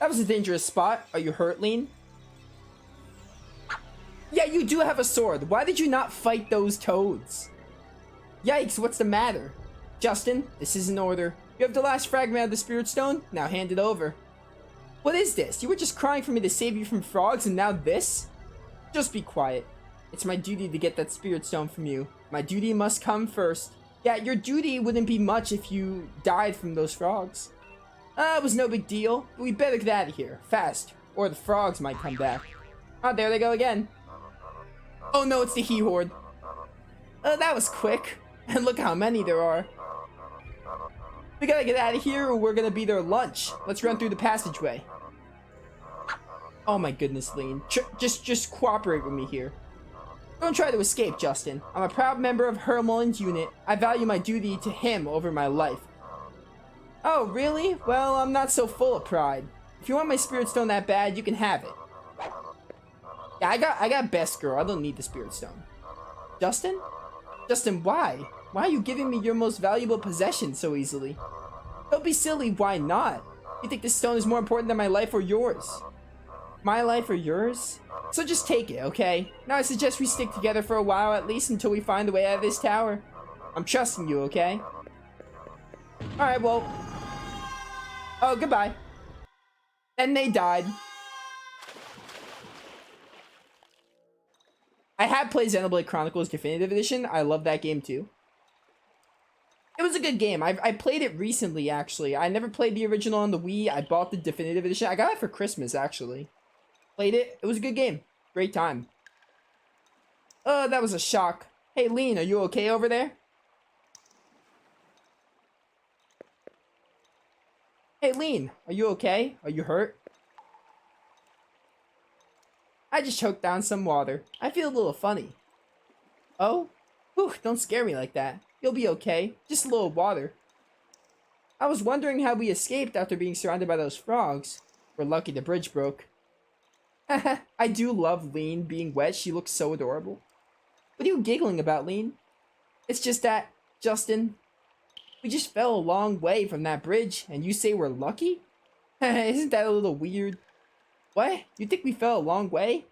That was a dangerous spot. Are you hurt, Leen? Yeah, you do have a sword. Why did you not fight those toads? Yikes, what's the matter? Justin, this is an order. You have the last fragment of the Spirit Stone. Now hand it over. What is this? You were just crying for me to save you from frogs, and now this? Just be quiet. It's my duty to get that Spirit Stone from you. My duty must come first. Yeah, your duty wouldn't be much if you died from those frogs. It was no big deal. But we better get out of here. Fast. Or the frogs might come back. Oh, there they go again. Oh no, it's the he-horde. That was quick. And look how many there are. We gotta get out of here or we're gonna be their lunch. Let's run through the passageway. Oh my goodness, Leen. Just cooperate with me here. Don't try to escape, Justin. I'm a proud member of Mullen's unit. I value my duty to him over my life. Oh, really? Well, I'm not so full of pride. If you want my Spirit Stone that bad, you can have it. Yeah, I got best girl. I don't need the Spirit Stone. Justin? Justin, why? Why are you giving me your most valuable possession so easily? Don't be silly, why not? You think this stone is more important than my life or yours? My life or yours? So just take it, okay? Now I suggest we stick together for a while at least until we find a way out of this tower. I'm trusting you, okay? Alright, well... Oh, goodbye. And they died. I have played Xenoblade Chronicles Definitive Edition. I love that game too. It was a good game. I played it recently, actually. I never played the original on the Wii. I bought the Definitive Edition. I got it for Christmas, actually. Played it. It was a good game. Great time. That was a shock. Hey, Leen, are you okay over there? Hey, Leen, are you okay? Are you hurt? I just choked down some water. I feel a little funny. Oh? Whew, don't scare me like that. You'll be okay. Just a little water. I was wondering how we escaped after being surrounded by those frogs. We're lucky the bridge broke. I do love Leen being wet. She looks so adorable. What are you giggling about, Leen? It's just that, Justin, we just fell a long way from that bridge, and you say we're lucky? Isn't that a little weird? What? You think we fell a long way?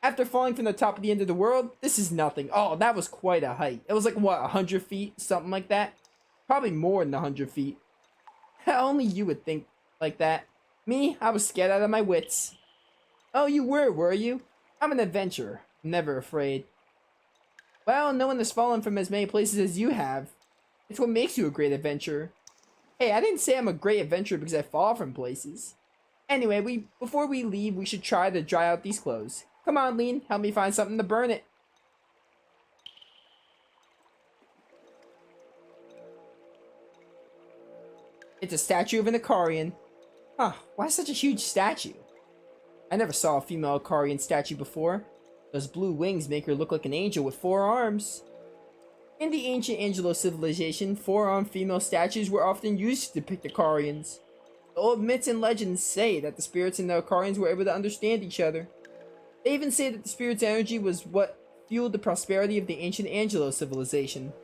After falling from the top of the end of the world? This is nothing. Oh, that was quite a height. It was like, what, 100 feet? Something like that? Probably more than 100 feet. Only you would think like that. Me? I was scared out of my wits. Oh, you were you? I'm an adventurer. Never afraid. Well, no one has fallen from as many places as you have. It's what makes you a great adventurer. Hey, I didn't say I'm a great adventurer because I fall from places. Anyway, before we leave, we should try to dry out these clothes. Come on, Leen, help me find something to burn it. It's a statue of an Icarian. Huh, why such a huge statue? I never saw a female Icarian statue before. Those blue wings make her look like an angel with 4 arms. In the ancient Angelo civilization, 4-armed female statues were often used to depict Icarians. The old myths and legends say that the spirits and the Icarians were able to understand each other. They even say that the spirit's energy was what fueled the prosperity of the ancient Angelo civilization.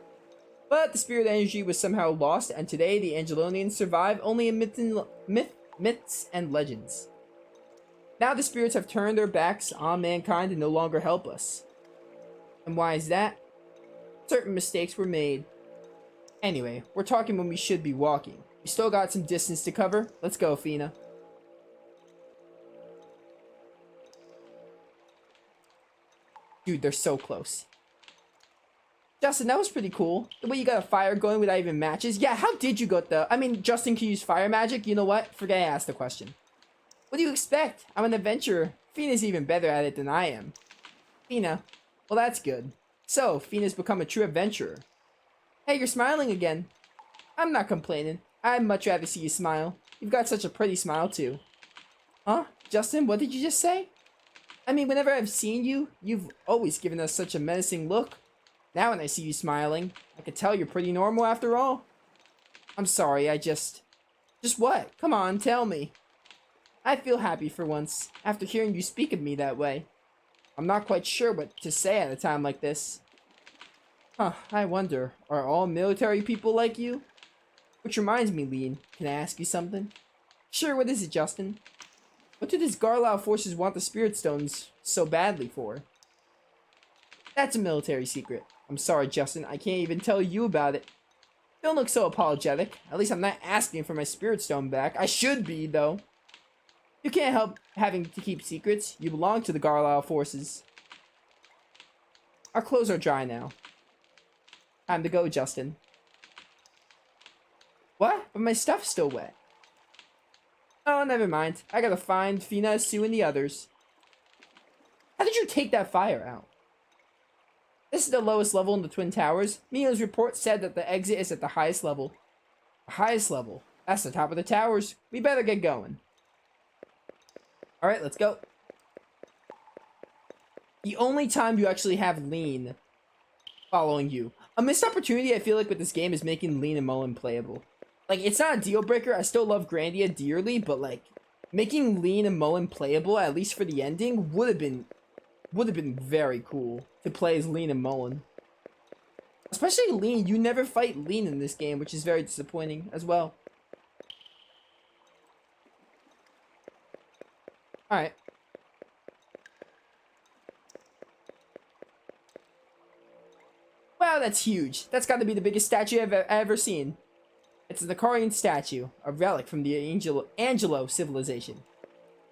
But the spirit energy was somehow lost, and today the Angelonians survive only in myths and legends. Now the spirits have turned their backs on mankind and no longer help us. And why is that? Certain mistakes were made. Anyway, we're talking when we should be walking. We still got some distance to cover. Let's go, Fina. Dude, they're so close. Justin, that was pretty cool. The way you got a fire going without even matches. Yeah, how did you get the... I mean, Justin can use fire magic. You know what? Forget I asked the question. What do you expect? I'm an adventurer. Fina's even better at it than I am. Fina. Well, that's good. So, Fina's become a true adventurer. Hey, you're smiling again. I'm not complaining. I'd much rather see you smile. You've got such a pretty smile, too. Huh? Justin, what did you just say? I mean, whenever I've seen you, you've always given us such a menacing look. Now when I see you smiling, I can tell you're pretty normal after all. I'm sorry, Just what? Come on, tell me. I feel happy for once, after hearing you speak of me that way. I'm not quite sure what to say at a time like this. Huh, I wonder, are all military people like you? Which reminds me, Leen, can I ask you something? Sure, what is it, Justin? What do these Garlau forces want the Spirit Stones so badly for? That's a military secret. I'm sorry, Justin. I can't even tell you about it. Don't look so apologetic. At least I'm not asking for my Spirit Stone back. I should be, though. You can't help having to keep secrets. You belong to the Garlau forces. Our clothes are dry now. Time to go, Justin. What? But my stuff's still wet. Oh, never mind. I gotta find Fina, Sue, and the others. How did you take that fire out? This is the lowest level in the Twin Towers. Mio's report said that the exit is at the highest level. The highest level? That's the top of the towers. We better get going. Alright, let's go. The only time you actually have Leen following you. A missed opportunity I feel like with this game is making Leen and Mullen playable. Like, it's not a deal breaker. I still love Grandia dearly, but like, making Leen and Mullen playable, at least for the ending, would have been very cool to play as Leen and Mullen. Especially Leen. You never fight Leen in this game, which is very disappointing as well. Alright. Wow, that's huge. That's got to be the biggest statue I've ever seen. It's an Icarian statue, a relic from the Angelo civilization.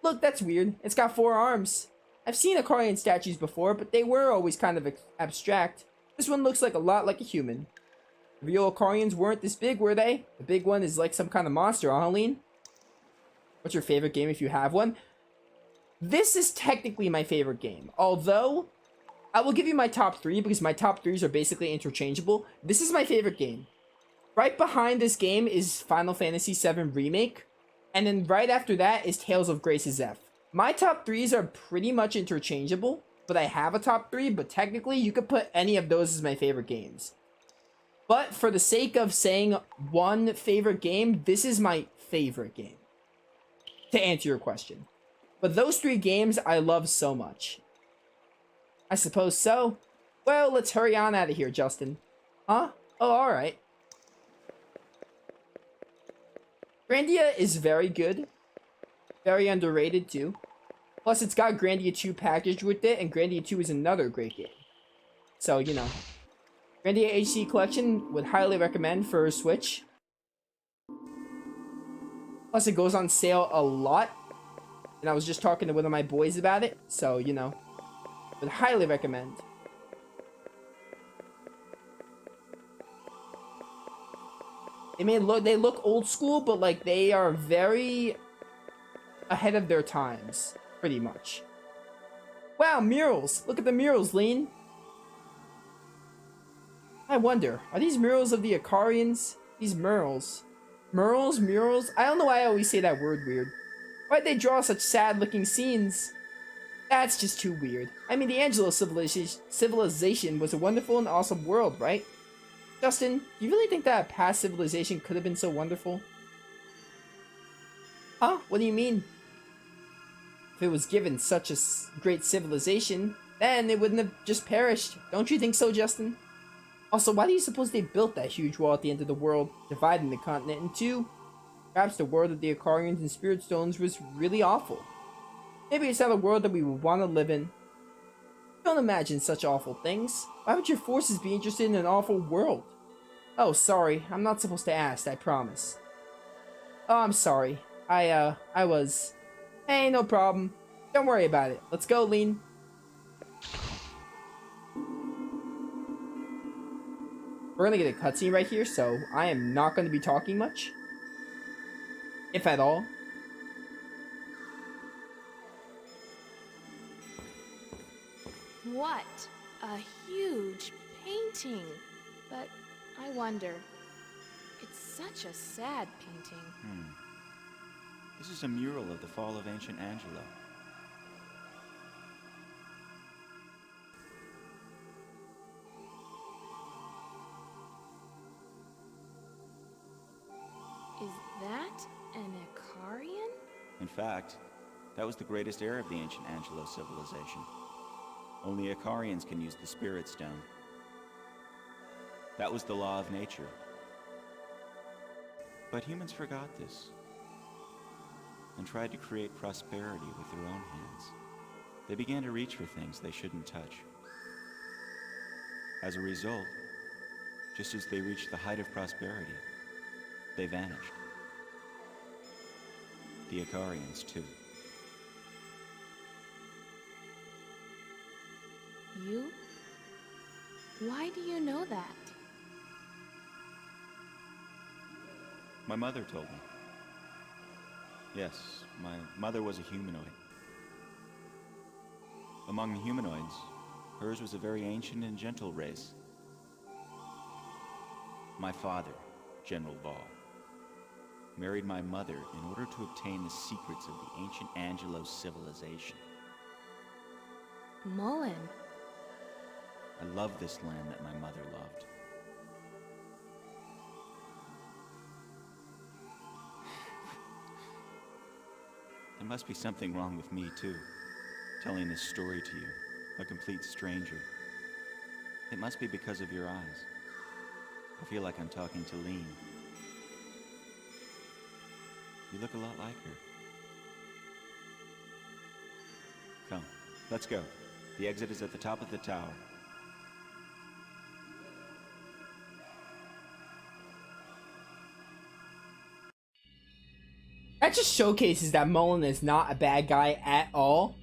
Look, that's weird. It's got 4 arms. I've seen Icarian statues before, but they were always kind of abstract. This one looks like a lot like a human. The real Icarians weren't this big, were they? The big one is like some kind of monster, huh, Leen? What's your favorite game if you have one? This is technically my favorite game, although I will give you my top 3 because my top 3s are basically interchangeable. This is my favorite game. Right behind this game is Final Fantasy VII Remake, and then right after that is Tales of Grace's F. My top 3s are pretty much interchangeable, but I have a top 3, but technically you could put any of those as my favorite games. But for the sake of saying one favorite game, this is my favorite game, to answer your question. But those 3 games I love so much. I suppose so. Well, let's hurry on out of here, Justin. Huh? Oh, alright. Grandia is very good. Very underrated, too. Plus, it's got Grandia 2 packaged with it, and Grandia 2 is another great game. So, you know. Grandia HD Collection would highly recommend for Switch. Plus, it goes on sale a lot. And I was just talking to one of my boys about it, so, you know. Would highly recommend. They look old school, but like they are very ahead of their times, pretty much. Wow, murals! Look at the murals, Leen. I wonder, are these murals of the Icarians? These murals. Murals? I don't know why I always say that word weird. Why'd they draw such sad-looking scenes? That's just too weird. I mean, the Angelo civilization was a wonderful and awesome world, right? Justin, do you really think that a past civilization could have been so wonderful? Huh? What do you mean? If it was given such a great civilization, then it wouldn't have just perished. Don't you think so, Justin? Also, why do you suppose they built that huge wall at the end of the world, dividing the continent in 2? Perhaps the world of the Icarians and Spirit Stones was really awful. Maybe it's not a world that we would want to live in. Don't imagine such awful things. Why would your forces be interested in an awful world? Oh, sorry. I'm not supposed to ask, I promise. Oh, I'm sorry. I was... Hey, no problem. Don't worry about it. Let's go, Leen. We're gonna get a cutscene right here, so I am not gonna be talking much. If at all. What a huge painting. But I wonder, it's such a sad painting. This is a mural of the fall of ancient Angelo. Is that an Icarian? In fact, that was the greatest heir of the ancient Angelo civilization. Only Icarians can use the Spirit Stone. That was the law of nature. But humans forgot this. and tried to create prosperity with their own hands. They began to reach for things they shouldn't touch. As a result, just as they reached the height of prosperity, they vanished. The Icarians, too. You? Why do you know that? My mother told me. Yes, my mother was a humanoid. Among the humanoids, hers was a very ancient and gentle race. My father, General Ball, married my mother in order to obtain the secrets of the ancient Angelo civilization. Mullen. I love this land that my mother loved. There must be something wrong with me, too, telling this story to you, a complete stranger. It must be because of your eyes. I feel like I'm talking to Leen. You look a lot like her. Come, let's go. The exit is at the top of the tower. That just showcases that Mullen is not a bad guy at all.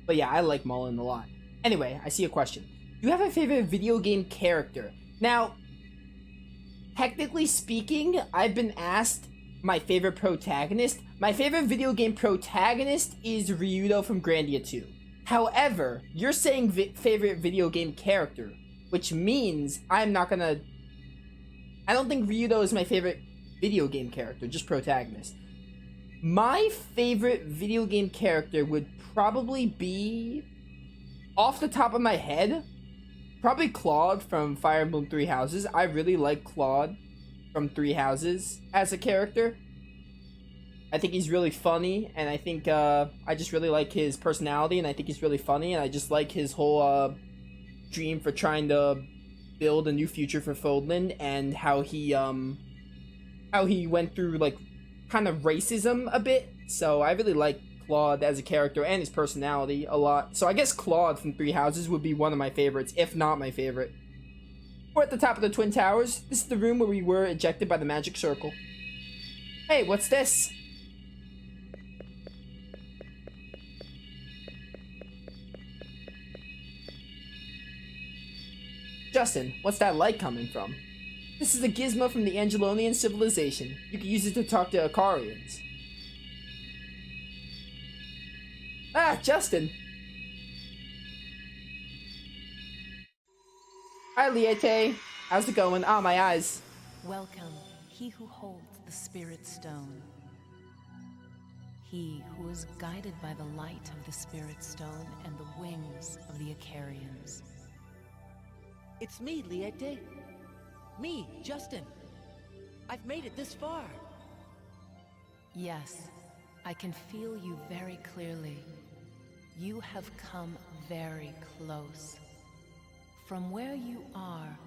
But yeah, I like Mullen a lot. Anyway, I see a question. Do you have a favorite video game character? Now, technically speaking, I've been asked my favorite protagonist. My favorite video game protagonist is Ryudo from Grandia 2. However, you're saying favorite video game character, which means I'm not gonna... I don't think Ryudo is my favorite video game character, just protagonist. My favorite video game character would probably be, off the top of my head, probably Claude from Fire Emblem Three Houses. I really like Claude from Three Houses as a character. I think he's really funny, and I think I just really like his personality, and I think he's really funny, and I just like his whole dream for trying to build a new future for Fodlan, and how he went through like kind of racism a bit. So I really like Claude as a character and his personality a lot. So I guess Claude from Three Houses would be one of my favorites, if not my favorite. We're at the top of the Twin Towers. This is the room where we were ejected by the magic circle. Hey, what's this? Justin, what's that light coming from? This is a gizmo from the Angelonian civilization. You can use it to talk to Icarians. Ah, Justin! Hi, Liete. How's it going? Ah, my eyes. Welcome, he who holds the Spirit Stone. He who is guided by the light of the Spirit Stone and the wings of the Icarians. It's me, Liete. Me, Justin. I've made it this far. Yes, I can feel you very clearly. You have come very close. From where you are,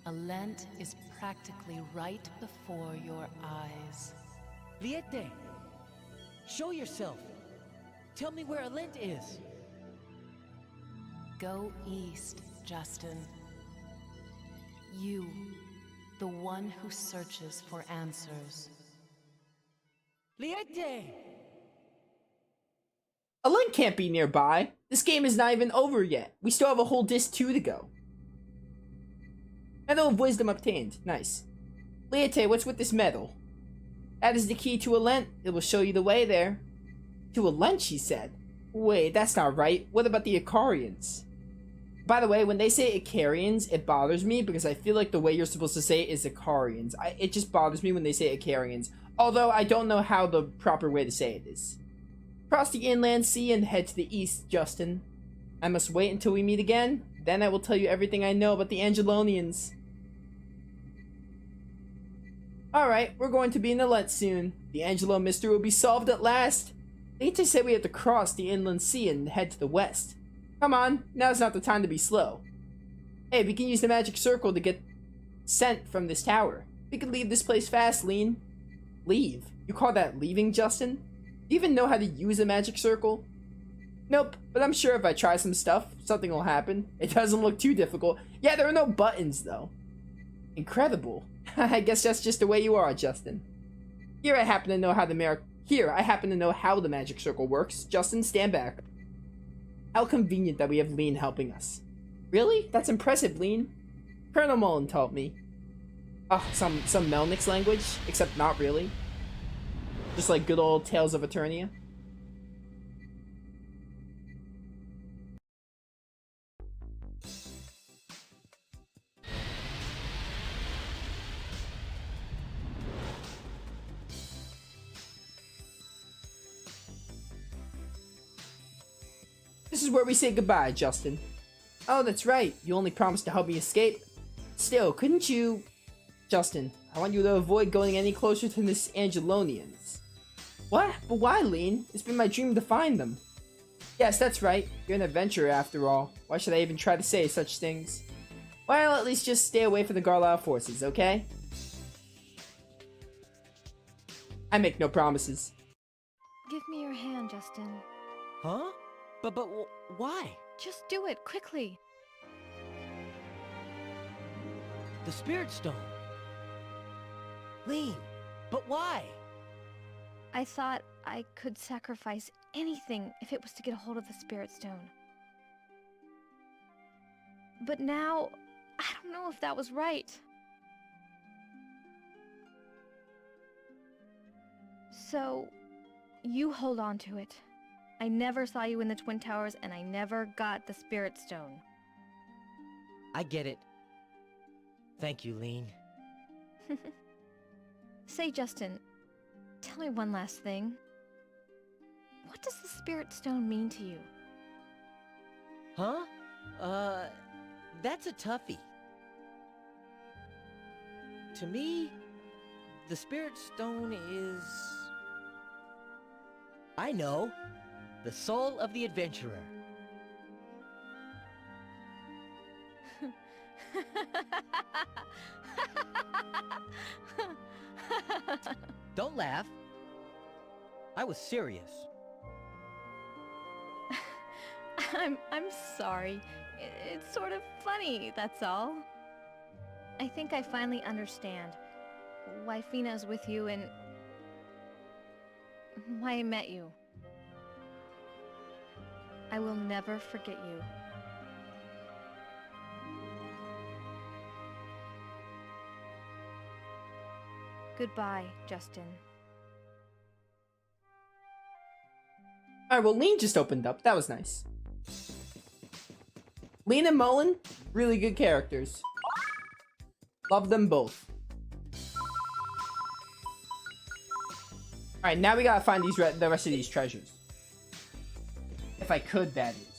Alent is practically right before your eyes. Liete, show yourself. Tell me where Alent is. Go east, Justin. You, the one who searches for answers. Liete! Alent can't be nearby. This game is not even over yet. We still have a whole disc 2 to go. Medal of Wisdom obtained. Nice. Liete, what's with this medal? That is the key to Alent. It will show you the way there. To Alent, she said. Wait, that's not right. What about the Icarians? By the way, when they say Icarians, it bothers me because I feel like the way you're supposed to say it is Icarians. It just bothers me when they say Icarians. Although I don't know how the proper way to say it is. Cross the inland sea and head to the east, Justin. I must wait until we meet again. Then I will tell you everything I know about the Angelonians. Alright, we're going to be in Alent soon. The Angelo mystery will be solved at last. Liete said we have to cross the inland sea and head to the west. Come on, now's not the time to be slow. Hey, we can use the magic circle to get sent from this tower. We can leave this place fast, Leen. Leave? You call that leaving, Justin? Do you even know how to use a magic circle? Nope, but I'm sure if I try some stuff, something will happen. It doesn't look too difficult. Yeah, there are no buttons, though. Incredible. I guess that's just the way you are, Justin. Here I happen to know how the magic circle works. Justin, stand back. How convenient that we have Leen helping us. Really? That's impressive, Leen. Colonel Mullen taught me. Some Melnick's language, except not really. Just like good old Tales of Eternia. This is where we say goodbye, Justin. Oh, that's right. You only promised to help me escape. Still, couldn't you... Justin, I want you to avoid going any closer to Miss Angelonians. What? But why, Leen? It's been my dream to find them. Yes, that's right. You're an adventurer after all. Why should I even try to say such things? Well, at least just stay away from the Garlisle forces, okay? I make no promises. Give me your hand, Justin. Huh? But why? Just do it, quickly. The Spirit Stone. Leen, but why? I thought I could sacrifice anything if it was to get a hold of the Spirit Stone. But now, I don't know if that was right. So, you hold on to it. I never saw you in the Twin Towers, and I never got the Spirit Stone. I get it. Thank you, Leen. Say, Justin, tell me one last thing. What does the Spirit Stone mean to you? Huh? That's a toughie. To me, the Spirit Stone is... I know. The soul of the adventurer. Don't laugh. I was serious. I'm sorry. It's sort of funny, that's all. I think I finally understand why Fina's with you and why I met you. I will never forget you. Goodbye, Justin. Alright, well, Leen just opened up. That was nice. Leen and Mullen, really good characters. Love them both. Alright, now we gotta find the rest of these treasures. If I could, that is.